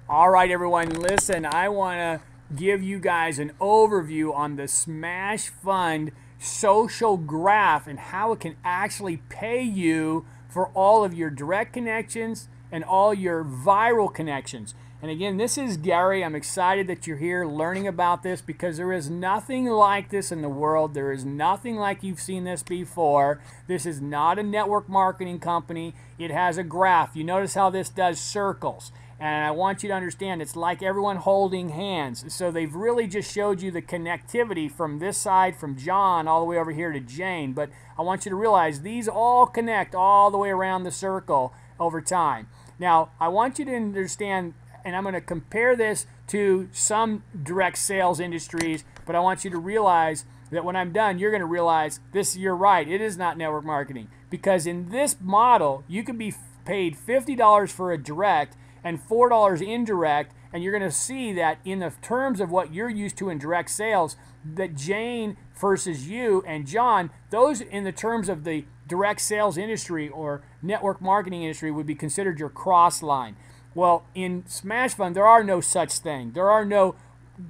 All right, everyone, listen, I want to give you guys an overview on the SmashFund social graph and how it can actually pay you for all of your direct connections and all your viral connections. And again, this is Gary. I'm excited that you're here learning about this because there is nothing like this in the world. There is nothing like you've seen this before. This is not a network marketing company. It has a graph. You notice how this does circles. And I want you to understand it's like everyone holding hands. So they've really just showed you the connectivity from this side, from John, all the way over here to Jane. But I want you to realize these all connect all the way around the circle over time. Now, I want you to understand, and I'm going to compare this to some direct sales industries, but I want you to realize that when I'm done, you're going to realize this, you're right, it is not network marketing. Because in this model, you can be paid $50 for a direct and $4 indirect, and you're going to see that in the terms of what you're used to in direct sales, that Jane versus you and John, those in the terms of the direct sales industry or network marketing industry would be considered your cross line. Well, in SmashFund, there are no such thing. There are no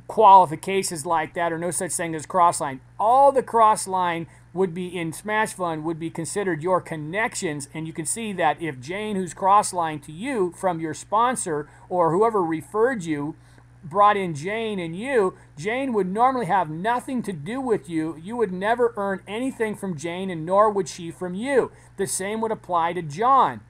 qualifications like that or no such thing as cross line. All the cross line would be in SmashFund would be considered your connections, and you can see that if Jane, who's cross-line to you from your sponsor or whoever referred you, brought in Jane and you, Jane would normally have nothing to do with you. You would never earn anything from Jane, and nor would she from you. The same would apply to John.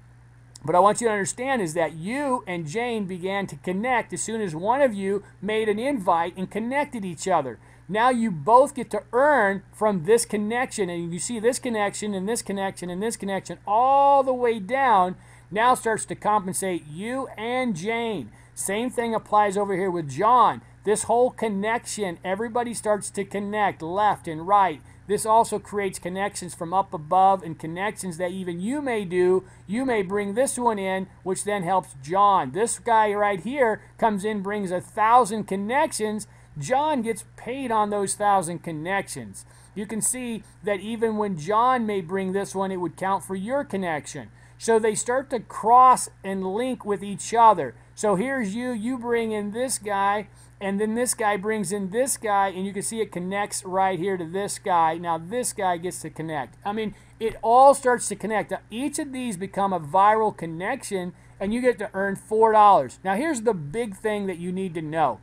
But I want you to understand is that you and Jane began to connect as soon as one of you made an invite and connected each other. Now you both get to earn from this connection, and you see this connection and this connection and this connection all the way down now starts to compensate you and Jane. Same thing applies over here with John. This whole connection, everybody starts to connect left and right. This also creates connections from up above and connections that even you may do. You may bring this one in, which then helps John. This guy right here comes in, brings 1,000 connections. John gets paid on those 1,000 connections. You can see that even when John may bring this one, it would count for your connection. So they start to cross and link with each other. So here's you bring in this guy, and then this guy brings in this guy, and you can see it connects right here to this guy. Now this guy gets to connect. I mean, it all starts to connect. Now, each of these become a viral connection, and you get to earn $4. Now here's the big thing that you need to know.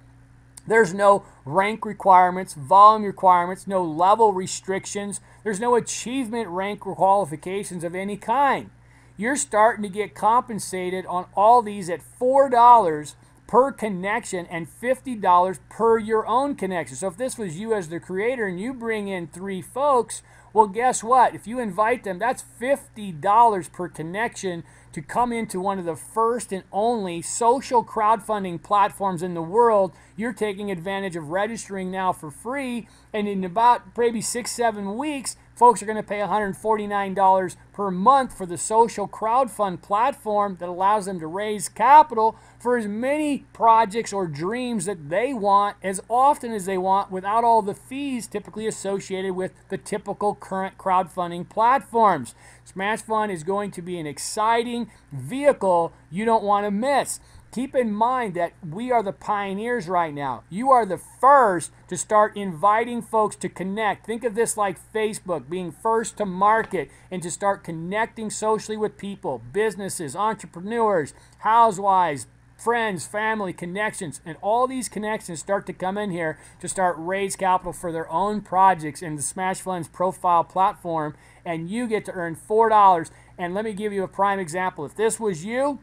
There's no rank requirements, volume requirements, no level restrictions. There's no achievement rank qualifications of any kind. You're starting to get compensated on all these at $4 per connection and $50 per your own connection. So if this was you as the creator and you bring in 3 folks, well, guess what? If you invite them, that's $50 per connection to come into one of the first and only social crowdfunding platforms in the world. You're taking advantage of registering now for free, and in about maybe 6-7 weeks, folks are going to pay $149 per month for the social crowdfund platform that allows them to raise capital for as many projects or dreams that they want as often as they want without all the fees typically associated with the typical current crowdfunding platforms. SmashFund is going to be an exciting vehicle you don't want to miss. Keep in mind that we are the pioneers right now. You are the first to start inviting folks to connect. Think of this like Facebook, being first to market and to start connecting socially with people, businesses, entrepreneurs, housewives, friends, family, connections, and all these connections start to come in here to start raise capital for their own projects in the SmashFund's profile platform, and you get to earn $4. And let me give you a prime example. If this was you,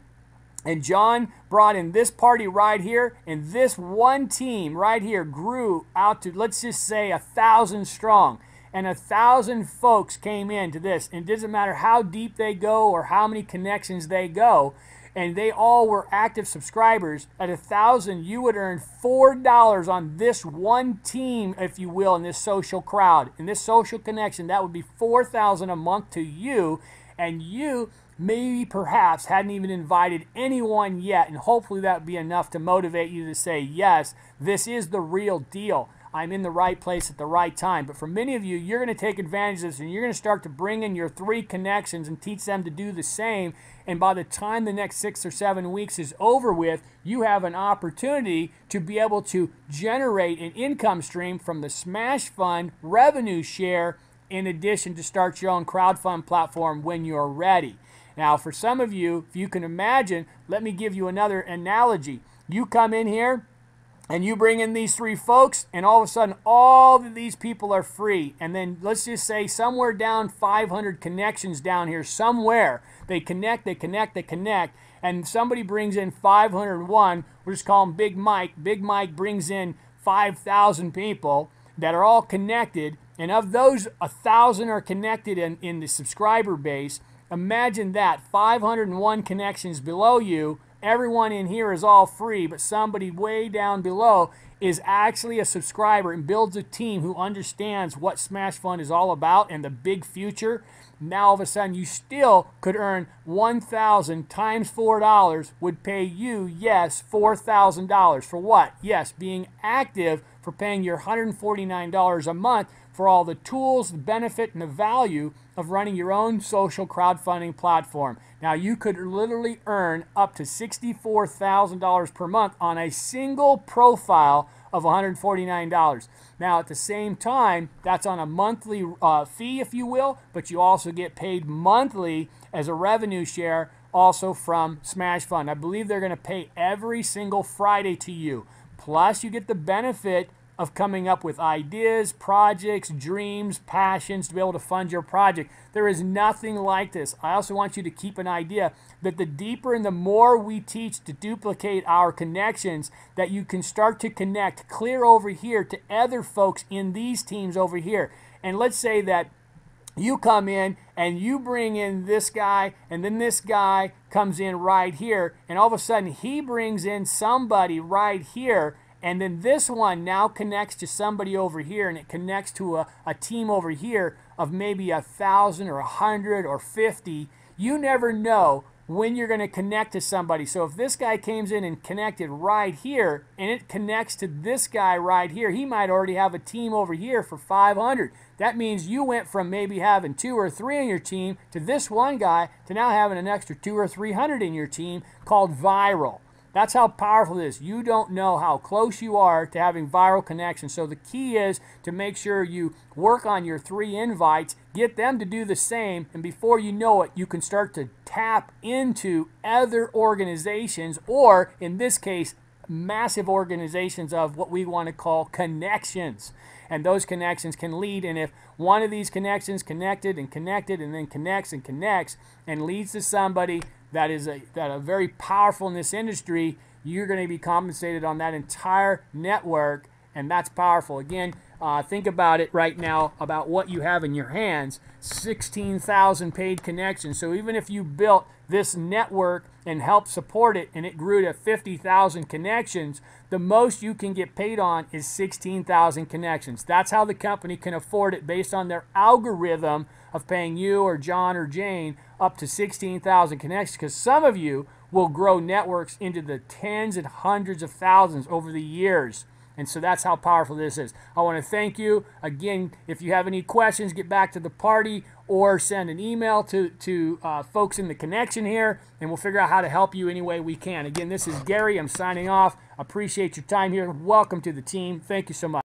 and John brought in this party right here, and this one team right here grew out to, let's just say, 1,000 strong, and 1,000 folks came into this, and it doesn't matter how deep they go or how many connections they go, and they all were active subscribers. At 1,000, you would earn $4 on this one team, if you will, in this social crowd. In this social connection, that would be $4,000 a month to you, and you maybe perhaps hadn't even invited anyone yet, and hopefully that would be enough to motivate you to say, yes, this is the real deal. I'm in the right place at the right time. But for many of you, you're going to take advantage of this, and you're going to start to bring in your 3 connections and teach them to do the same. And by the time the next 6 or 7 weeks is over with, you have an opportunity to be able to generate an income stream from the SmashFund revenue share, in addition to start your own crowdfund platform when you're ready. Now, for some of you, if you can imagine, let me give you another analogy. You come in here and you bring in these 3 folks, and all of a sudden, all of these people are free. And then let's just say somewhere down 500 connections down here, somewhere, they connect, and somebody brings in 501. We'll just call him Big Mike. Big Mike brings in 5,000 people that are all connected, and of those, 1,000 are connected in the subscriber base. Imagine that, 501 connections below you. Everyone in here is all free, but somebody way down below is actually a subscriber and builds a team who understands what SmashFund is all about and the big future. Now all of a sudden you still could earn 1,000 times $4 would pay you, yes, $4,000. For what? Yes, being active, for paying your $149 a month for all the tools, the benefit, and the value of running your own social crowdfunding platform. Now, you could literally earn up to $64,000 per month on a single profile of $149. Now, at the same time, that's on a monthly fee, if you will, but you also get paid monthly as a revenue share also from SmashFund. I believe they're going to pay every single Friday to you. Plus, you get the benefit of coming up with ideas, projects, dreams, passions to be able to fund your project. There is nothing like this. I also want you to keep an idea that the deeper and the more we teach to duplicate our connections, that you can start to connect clear over here to other folks in these teams over here. And let's say that you come in and you bring in this guy, and then this guy comes in right here, and all of a sudden he brings in somebody right here, and then this one now connects to somebody over here, and it connects to a team over here of maybe 1,000 or 100 or 50. You never know when you're going to connect to somebody. So if this guy comes in and connected right here, and it connects to this guy right here, he might already have a team over here for 500. That means you went from maybe having 2 or 3 on your team to this one guy to now having an extra 200 or 300 in your team, called viral. That's how powerful it is. You don't know how close you are to having viral connections. So the key is to make sure you work on your 3 invites, get them to do the same, and before you know it, you can start to tap into other organizations, or in this case, massive organizations of what we want to call connections. And those connections can lead, and if one of these connections connected and then connects and leads to somebody that is very powerful in this industry, you're going to be compensated on that entire network, and that's powerful. Again, think about it right now about what you have in your hands. 16,000 paid connections. So even if you built this network and helped support it and it grew to 50,000 connections, the most you can get paid on is 16,000 connections. That's how the company can afford it based on their algorithm of paying you or John or Jane up to 16,000 connections, because some of you will grow networks into the tens and hundreds of thousands over the years. And so that's how powerful this is. I want to thank you. Again, if you have any questions, get back to the party or send an email to folks in the connection here, and we'll figure out how to help you any way we can. Again, this is Gary. I'm signing off. Appreciate your time here. Welcome to the team. Thank you so much.